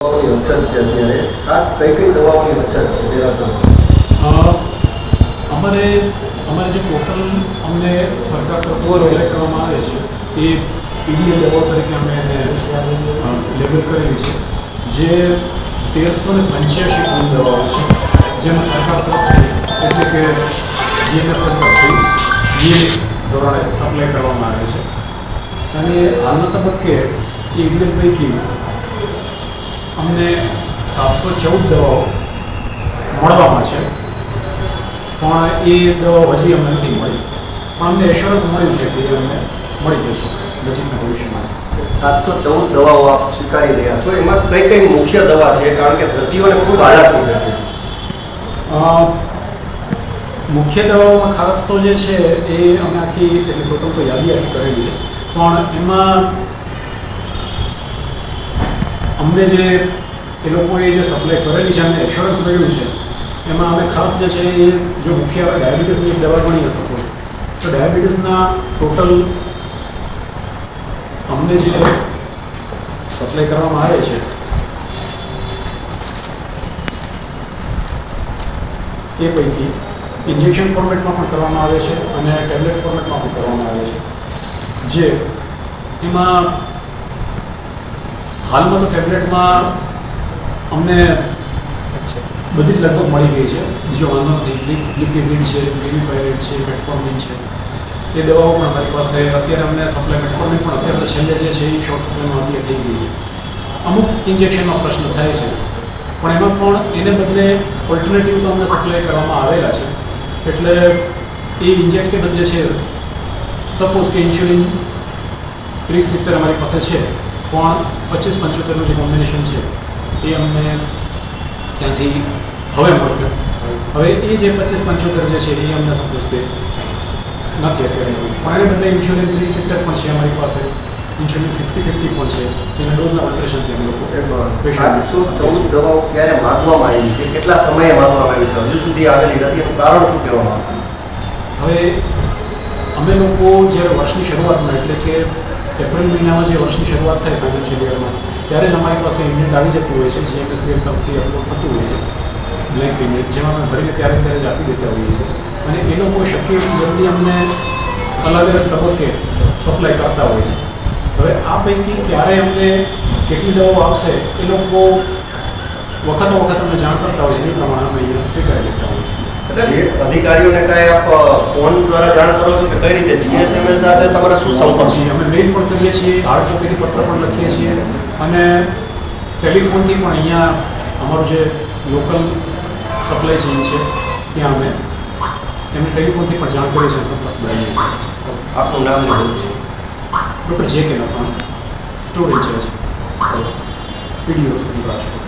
દવાઓની અછત છે અત્યારે, ખાસ કઈ કઈ દવાઓની અછત છે પહેલા તો? અમારે જે ટોટલ અમને સરકાર તરફથી સપ્લાય કરવામાં આવે છે એ પીડીએલ દવાઓ તરીકે અમે એને લેબલ કરેલી છે, જે 1385 કુલ દવાઓ છે, જેમાં સરકાર તરફથી એટલે કે જીએમએસ તરફથી નિયમિત ધોરણે સપ્લાય કરવામાં આવે છે. અને હાલના તબક્કે એ પીડીએલ પૈકી અમને 714 દવાઓ મળવામાં છે, પણ એ દવાઓ હજી અમને નથી મળી, પણ અમને એશ્યોરન્સ મળ્યું છે કે એ અમને મળી જશે નજીકના ભવિષ્યમાં. 714 દવાઓ આપ સ્વીકારી રહ્યા છો, એમાં કઈ કઈ મુખ્ય દવા છે? કારણ કે દર્દીઓને ખૂબ આઘાતની છે. મુખ્ય દવાઓમાં ખાસ તો જે છે એ અમે આખી એટલે ટોટલ તો યાદી આખી કરેલી છે, પણ એમાં અમને જે એ લોકોએ જે સપ્લાય કરેલી છે, અમને એશ્યોરન્સ મળ્યું છે, એમાં અમે ખાસ જે છે એ જો મુખ્ય આપણે ડાયાબિટીસની એક દવા ગણીએ સપોઝ, તો ડાયાબિટીસના ટોટલ અમને જે સપ્લાય કરવામાં આવે છે એ પૈકી ઇન્જેક્શન ફોર્મેટમાં પણ કરવામાં આવે છે અને ટેબ્લેટ ફોર્મેટમાં પણ કરવામાં આવે છે. જે એમાં હાલમાં તો ટેબ્લેટમાં અમને બધી જ લગભગ મળી ગઈ છે, બીજો વાંધો નથી. ગ્લિપિઝિન છે, લિમિપાયરેટ છે, મેટફોર્મિન છે, એ દવાઓ પણ અમારી પાસે અત્યારે અમને સપ્લાય. મેટફોર્મિન પણ અત્યારે છેલ્લે જે છે એ શોર્ટ સપ્લાયમાં અત્યારે થઈ ગઈ છે. અમુક ઇન્જેક્શનનો પ્રશ્ન થાય છે, પણ એમાં પણ એને બદલે ઓલ્ટરનેટિવ તો અમને સપ્લાય કરવામાં આવેલા છે. એટલે એ ઇન્જેક્ટેબલ જે છે, સપોઝ કે ઇન્સ્યુલિન 30-70 અમારી પાસે છે, પણ 25-75નું જે કોમ્બિનેશન છે એ અમને ત્યાંથી હવે મળશે. હવે એ જે 25-75 જે છે એ અમને સપોઝ કે નથી અત્યારે, પણ એને બદલે ઇન્સ્યુલિન 30-70 પણ છે અમારી પાસે, ઇન્સ્યુલિન 50-50 પણ છે, જેના ડોઝના ઓલ્ટરેશનથી અમે લોકો. 714 દવાઓ ક્યારે માંગવામાં આવી છે, કેટલા સમયે માંગવામાં આવી છે, હજુ સુધી આવેલી નથી, એનું કારણ શું કહેવામાં આવે? હવે અમે લોકો જ્યારે વર્ષની શરૂઆતમાં એટલે કે એપ્રિલ મહિનામાં જે વર્ષની શરૂઆત થાય ફાઇનાન્શિયલ યરમાં, ત્યારે જ અમારી પાસે ઇન્ડેન્ટ આવી જતું હોય છે, જીએમએસસીએલ તરફથી અપલોડ થતું હોય છે બ્લેન્ક ઇન્ડેન્ટ, જેમાં અમે ભરીને ત્યારે જ આપી દેતા હોઈએ છીએ. અને એ લોકો શક્ય એટલું જલ્દી અમને અલગ અલગ તબક્કે સપ્લાય કરતા હોય છે. હવે આ પૈકી ક્યારે અમને કેટલી દવાઓ આવશે એ લોકો વખતો વખત અમને જાણ કરતા હોય છે, એ પ્રમાણે અમે અહીંયા સ્વીકારી લેતા હોઈએ છીએ. જે અધિકારીઓને કાંઈ આપ ફોન દ્વારા જાણ કરો છો કે કઈ રીતે જીએસએમએલ સાથે તમારા શું સંપર્ક છે? અમે મેઇલ પણ કરીએ છીએ, હાર્ડ કોપીની પત્ર પણ લખીએ છીએ, અને ટેલિફોનથી પણ અહીંયા અમારું જે લોકલ સપ્લાય ચેઇન છે ત્યાં અમે એમને ટેલિફોનથી પણ જાણ કરીએ છીએ, સંપર્ક બનાવીએ છીએ. આપનું નામ લીધું છે? ડૉક્ટર જે કે નથવાણી, સ્ટોર ઇન્ચાર્જ, પીડીઓ સુધી રાજકોટ.